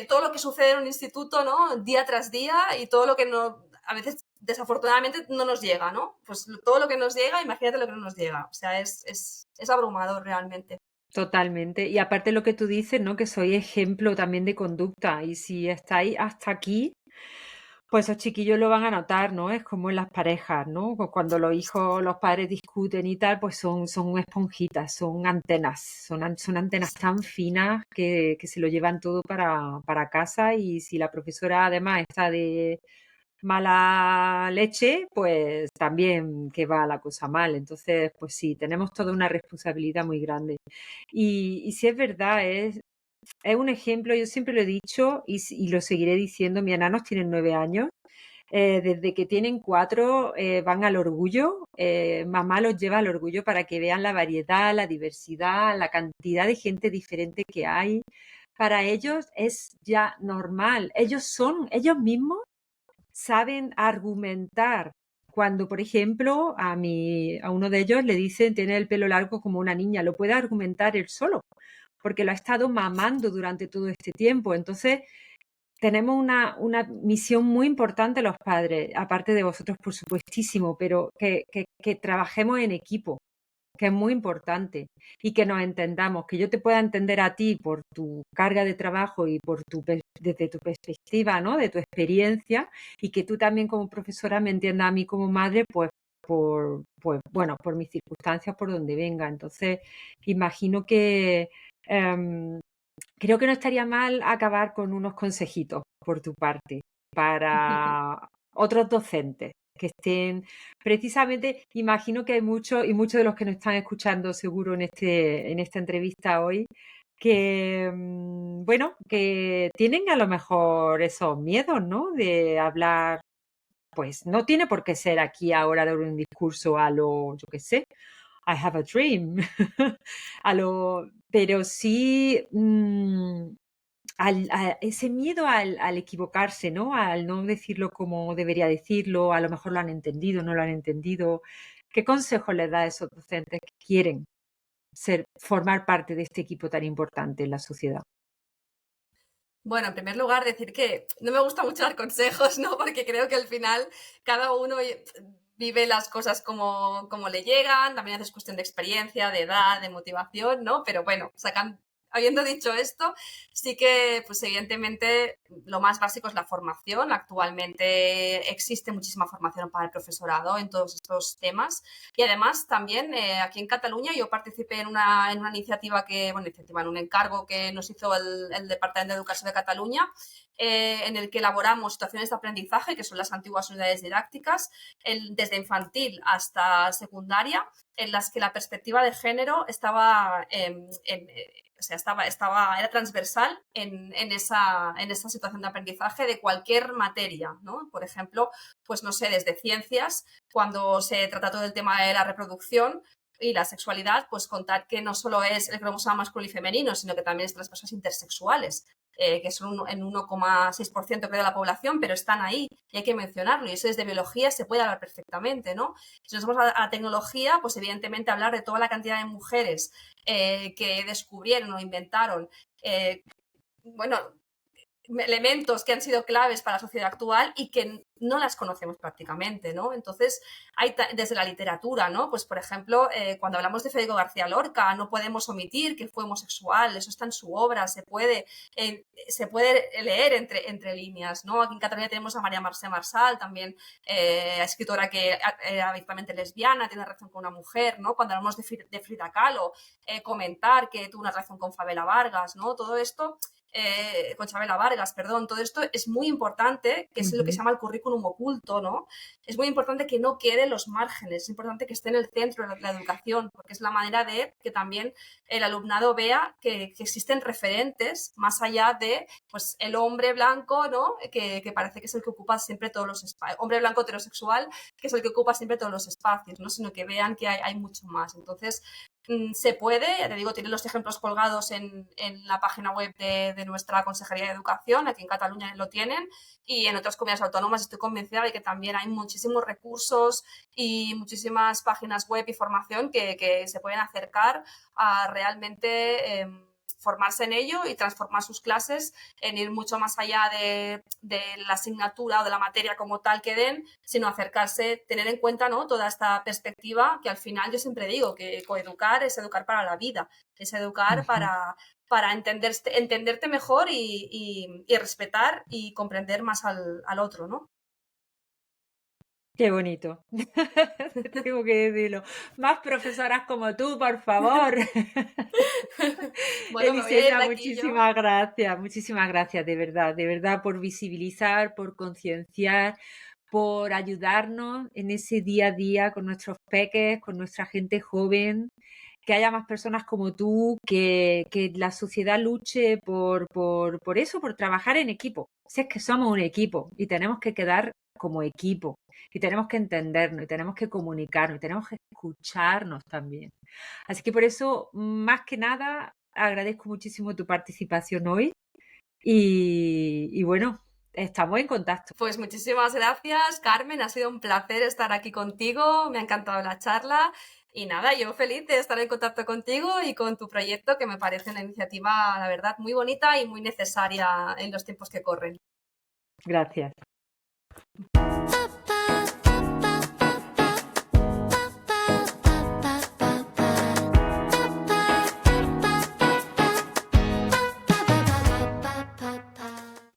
todo lo que sucede en un instituto, ¿no? Día tras día y todo lo que no, a veces desafortunadamente no nos llega, ¿no? Pues todo lo que nos llega, imagínate lo que no nos llega. O sea, es abrumador realmente. Totalmente. Y aparte lo que tú dices, ¿no? Que soy ejemplo también de conducta. Y si estáis hasta aquí, pues esos chiquillos lo van a notar, ¿no? Es como en las parejas, ¿no? Cuando los hijos, los padres discuten y tal, pues son esponjitas, son antenas, son antenas tan finas que se lo llevan todo para casa y si la profesora además está de mala leche, pues también que va la cosa mal. Entonces, pues sí, tenemos toda una responsabilidad muy grande. Y si es verdad, es un ejemplo, yo siempre lo he dicho y lo seguiré diciendo, mis enanos tienen 9 años, desde que tienen 4 van al orgullo, mamá los lleva al orgullo para que vean la variedad, la diversidad, la cantidad de gente diferente que hay. Para ellos es ya normal, ellos mismos saben argumentar. Cuando, por ejemplo, a uno de ellos le dicen tiene el pelo largo como una niña, lo puede argumentar él solo, porque lo ha estado mamando durante todo este tiempo. Entonces, tenemos una misión muy importante los padres, aparte de vosotros, por supuestísimo, pero que trabajemos en equipo, que es muy importante, y que nos entendamos, que yo te pueda entender a ti por tu carga de trabajo y desde tu perspectiva, ¿no? De tu experiencia, y que tú también como profesora me entiendas a mí como madre, pues bueno, por mis circunstancias, por donde venga. Entonces, imagino que em, creo que no estaría mal acabar con unos consejitos por tu parte para otros docentes que estén precisamente, imagino que hay muchos y muchos de los que nos están escuchando seguro en esta entrevista hoy, que bueno, que tienen a lo mejor esos miedos, ¿no? De hablar, pues no tiene por qué ser aquí ahora de un discurso a lo, yo qué sé, I have a dream. Pero sí ese miedo al equivocarse, ¿no? Al no decirlo como debería decirlo, a lo mejor lo han entendido, no lo han entendido. ¿Qué consejo les da a esos docentes que quieren formar parte de este equipo tan importante en la sociedad? Bueno, en primer lugar, decir que no me gusta mucho dar consejos, ¿no? Porque creo que al final cada uno vive las cosas como le llegan, también es cuestión de experiencia, de edad, de motivación, ¿no? Pero bueno, habiendo dicho esto, sí que, pues evidentemente, lo más básico es la formación. Actualmente existe muchísima formación para el profesorado en todos estos temas. Y además, también aquí en Cataluña yo participé en una iniciativa en un encargo que nos hizo el Departamento de Educación de Cataluña, en el que elaboramos situaciones de aprendizaje, que son las antiguas unidades didácticas, desde infantil hasta secundaria, en las que la perspectiva de género estaba o sea, era transversal en esa situación de aprendizaje de cualquier materia, ¿no? Por ejemplo, pues no sé, desde ciencias, cuando se trata todo el tema de la reproducción y la sexualidad, pues contar que no solo es el cromosoma masculino y femenino, sino que también es las personas intersexuales, que son en 1,6% creo de la población, pero están ahí y hay que mencionarlo. Y eso desde biología se puede hablar perfectamente, ¿no? Si nos vamos a tecnología, pues evidentemente hablar de toda la cantidad de mujeres que descubrieron o inventaron, bueno, elementos que han sido claves para la sociedad actual y que no las conocemos prácticamente, ¿no? Entonces, hay desde la literatura, ¿no? Pues, por ejemplo, cuando hablamos de Federico García Lorca, no podemos omitir que fue homosexual, eso está en su obra, se puede leer entre líneas, ¿no? Aquí en Cataluña tenemos a María Mercè Marçal, también escritora que era abiertamente lesbiana, tiene relación con una mujer, ¿no? Cuando hablamos de Frida Kahlo, comentar que tuvo una relación con Fabela Vargas, ¿no? Todo esto con Chabela Vargas, perdón, todo esto es muy importante, que es lo que se Ujú. llama el currículum oculto, ¿no? Es muy importante que no quede en los márgenes, es importante que esté en el centro de la educación, porque es la manera de que también el alumnado vea que existen referentes más allá de pues, el hombre blanco, ¿no? Que parece que es el que ocupa siempre todos los espacios, hombre blanco heterosexual, que es el que ocupa siempre todos los espacios, ¿no? Sino que vean que hay mucho más. Entonces, Se puede, ya te digo, tienen los ejemplos colgados en la página web de nuestra Consejería de Educación, aquí en Cataluña lo tienen, y en otras comunidades autónomas estoy convencida de que también hay muchísimos recursos y muchísimas páginas web y formación que se pueden acercar a realmente formarse en ello y transformar sus clases en ir mucho más allá de la asignatura o de la materia como tal que den, sino acercarse, tener en cuenta, ¿no?, toda esta perspectiva que al final yo siempre digo que coeducar es educar para la vida, es educar Ujú. para entenderte mejor y respetar y comprender más al otro, ¿no? Qué bonito. Tengo que decirlo. Más profesoras como tú, por favor. Bueno, me voy a ir Elisenda, de aquí yo. muchísimas gracias, de verdad, por visibilizar, por concienciar, por ayudarnos en ese día a día con nuestros peques, con nuestra gente joven, que haya más personas como tú, que la sociedad luche por eso, por trabajar en equipo. Si es que somos un equipo y tenemos que quedar como equipo y tenemos que entendernos y tenemos que comunicarnos y tenemos que escucharnos también. Así que por eso, más que nada, agradezco muchísimo tu participación hoy y bueno, estamos en contacto. Pues muchísimas gracias, Carmen. Ha sido un placer estar aquí contigo. Me ha encantado la charla. Y nada, yo feliz de estar en contacto contigo y con tu proyecto, que me parece una iniciativa, la verdad, muy bonita y muy necesaria en los tiempos que corren. Gracias.